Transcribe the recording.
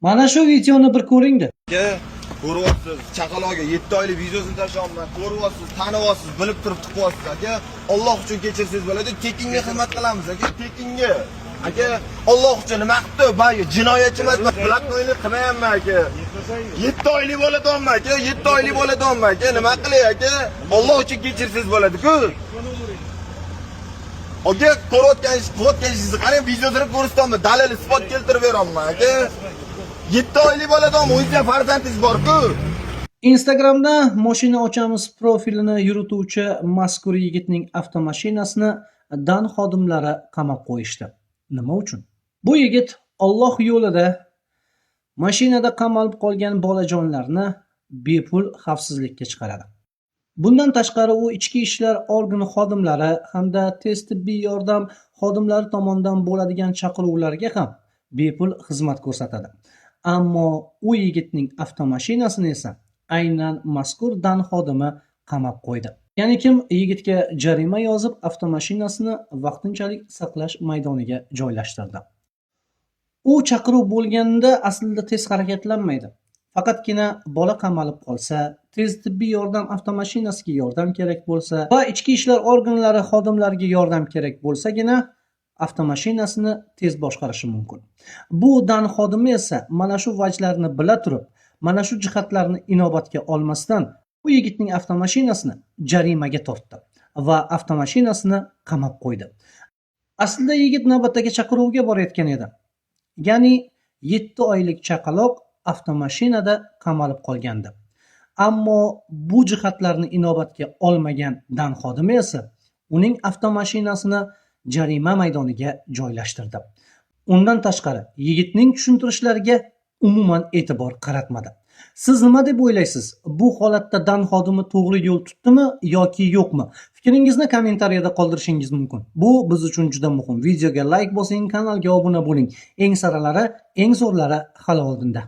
Mana shu videoni bir ko'ring-da. Ko'ryapsiz, chaqaloqga 7 oylik videosini tashlayapman. Ko'ryapsiz, taniyapsiz, bilib turib tiqyapsiz aka. Alloh uchun kechirsangiz bo'ladi. Tekinga xizmat qilamiz aka, tekinga. Aka, Alloh uchun nima qildi? Men jinoyatchi emasman, blackmaillik qilmayapman aka. 7 oylik bo'ladimi aka? 7 oylik bo'ladimi aka? Nima qilay aka? Alloh uchun kechirsangiz bo'ladi-ku. Aka, ko'rayotganingizni qarang, videosini ko'rsatdim, dalil isbot keltirib beraman aka. 7 oylik bo'ladimi? O'zingizga farzandingiz bor-ku. Instagramda mashina ochamiz profilini yurituvchi mazkur yigitning avtomashinasini dan xodimlari qamab qo'yishdi. Nima uchun? Bu yigit Alloh yo'lida mashinada qamalib qolgan bolajonlarni bepul xavfsizlikka chiqaradi. Bundan tashqari u ichki ishlar organi xodimlari hamda tez tibbiy yordam xodimlari tomonidan bo'ladigan chaqiruvlarga ham bepul xizmat ko'rsatadi. Ammo u yigitning avtomashinasini esa aynan mazkur dan xodimi qamab qo'ydi. Ya'ni kim yigitga jarima yozib, avtomashinasini vaqtinchalik saqlash maydoniga joylashtirdi. U chaqiruv bo'lganda aslida tez harakatlanmaydi. Faqatgina bola qamalib qolsa, tez tibbiy yordam avtomashinasiga yordam kerak bo'lsa va ichki ishlar organlari xodimlariga yordam kerak bo'lsagina avtomashinasini tez boshqarishi mumkin. Bu dan xodimi esa mana shu vajlarni bila turib, mana shu jihatlarni inobatga olmasdan bu yigitning avtomashinasini jarimaga tortdi va avtomashinasini qamab qo'ydi. Aslida yigit navbatdagi chaqiruvga borayotgan edi. Ya'ni 7 oylik chaqaloq avtomashinada qamalib qolgandi. Ammo bu jihatlarni inobatga olmagan dan xodimi esa uning avtomashinasini jarima maydoniga joylashtirdi. Undan tashqari yigitning tushuntirishlariga umuman e'tibor qaratmadi. Siz nima deb o'ylaysiz? Bu holatda dan xodimi to'g'ri yo'l tutdimi yoki yo'qmi? Fikringizni kommentariyada qoldirishingiz mumkin. Bu biz uchun juda muhim. Videoga like bosing, kanalga obuna bo'ling. Eng saralari, eng zo'rlari hali oldinda.